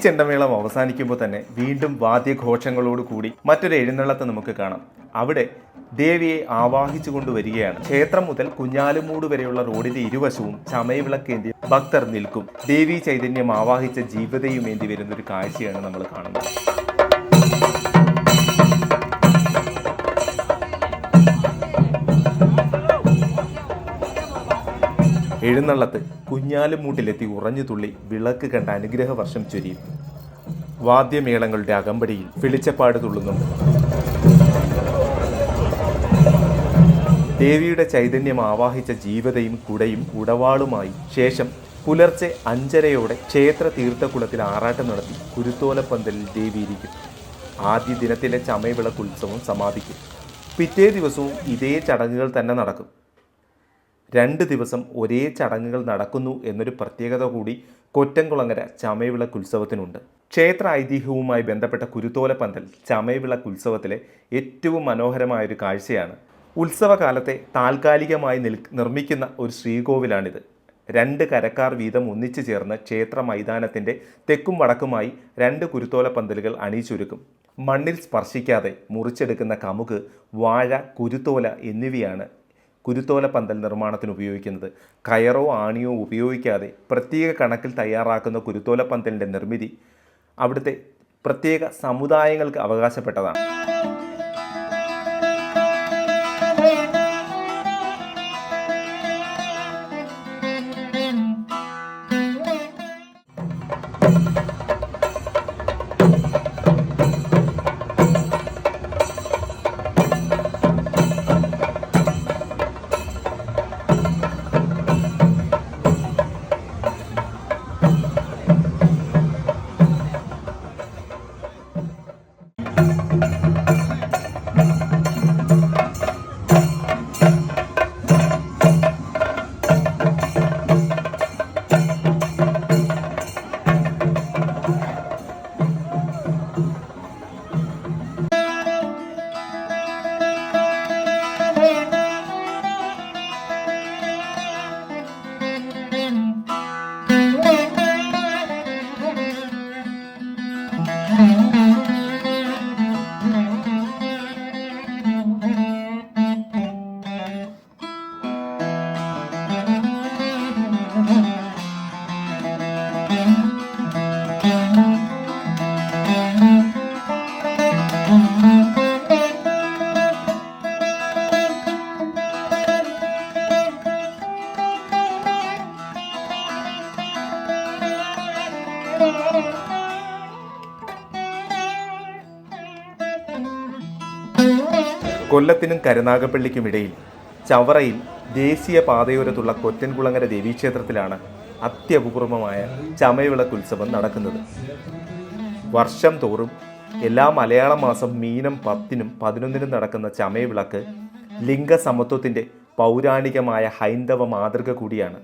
ചെണ്ടമേളം അവസാനിക്കുമ്പോൾ തന്നെ വീണ്ടും വാദ്യഘോഷങ്ങളോടുകൂടി മറ്റൊരു എഴുന്നള്ളത്ത് നമുക്ക് കാണാം. അവിടെ ദേവിയെ ആവാഹിച്ചു കൊണ്ടുവരികയാണ്. ക്ഷേത്രം മുതൽ കുഞ്ഞാലുമൂട് വരെയുള്ള റോഡിന്റെ ഇരുവശവും ചമയവിളക്കേന്തി ഭക്തർ നിൽക്കും. ദേവീ ചൈതന്യം ആവാഹിച്ച ജീവതയും ഏന്തി വരുന്നൊരു കാഴ്ചയാണ് നമ്മൾ കാണുന്നത്. എഴുന്നള്ളത്ത് കുഞ്ഞാലുമൂട്ടിലെത്തി ഉറഞ്ഞു തുള്ളി വിളക്ക് കണ്ട അനുഗ്രഹ വർഷം ചൊരിയും. വാദ്യമേളങ്ങളുടെ അകമ്പടിയിൽ വെളിച്ചപ്പാട് തുള്ളുന്നുണ്ട്. ദേവിയുടെ ചൈതന്യം ആവാഹിച്ച ജീവതയും കുടയും ഉടവാളുമായി ശേഷം പുലർച്ചെ 5:30 ക്ഷേത്ര തീർത്ഥക്കുളത്തിൽ ആറാട്ടം നടത്തി കുരുത്തോലപ്പന്തലിൽ ദേവി ഇരിക്കും. ആദ്യ ദിനത്തിലെ ചമയവിളക്ക് ഉത്സവം സമാപിക്കും. പിറ്റേ ദിവസവും ഇതേ ചടങ്ങുകൾ തന്നെ നടക്കും. 2 ദിവസം ഒരേ ചടങ്ങുകൾ നടക്കുന്നു എന്നൊരു പ്രത്യേകത കൂടി കൊറ്റംകുളങ്ങര ചമയവിളക്ക് ഉത്സവത്തിനുണ്ട്. ക്ഷേത്ര ഐതിഹ്യവുമായി ബന്ധപ്പെട്ട കുരുത്തോലപ്പന്തൽ ചമയവിളക്ക് ഉത്സവത്തിലെ ഏറ്റവും മനോഹരമായൊരു കാഴ്ചയാണ്. ഉത്സവകാലത്തെ താൽക്കാലികമായി നിർമ്മിക്കുന്ന ഒരു ശ്രീകോവിലാണിത്. 2 കരക്കാർ വീതം ഒന്നിച്ചു ചേർന്ന് ക്ഷേത്ര മൈതാനത്തിൻ്റെ തെക്കും വടക്കുമായി 2 കുരുത്തോലപ്പന്തലുകൾ അണിയിച്ചൊരുക്കും. മണ്ണിൽ സ്പർശിക്കാതെ മുറിച്ചെടുക്കുന്ന കമുക്, വാഴ, കുരുത്തോല എന്നിവയാണ് കുരുത്തോലപ്പന്തൽ നിർമ്മാണത്തിന് ഉപയോഗിക്കുന്നത്. കയറോ ആണിയോ ഉപയോഗിക്കാതെ പ്രത്യേക കണക്കിൽ തയ്യാറാക്കുന്ന കുരുത്തോലപ്പന്തലിൻ്റെ നിർമ്മിതി അവിടുത്തെ പ്രത്യേക സമുദായങ്ങൾക്ക് അവകാശപ്പെട്ടതാണ്. കൊല്ലത്തിനും കരുനാഗപ്പള്ളിക്കുമിടയിൽ ചവറയിൽ ദേശീയ പാതയോരത്തുള്ള കൊറ്റൻകുളങ്ങര ദേവീക്ഷേത്രത്തിലാണ് അത്യപൂർവമായ ചമയവിളക്ക് ഉത്സവം നടക്കുന്നത്. വർഷം തോറും എല്ലാ മലയാള മാസം മീനം 10-നും 11-നും നടക്കുന്ന ചമയവിളക്ക് ലിംഗസമത്വത്തിൻ്റെ പൗരാണികമായ ഹൈന്ദവ മാതൃക കൂടിയാണ്.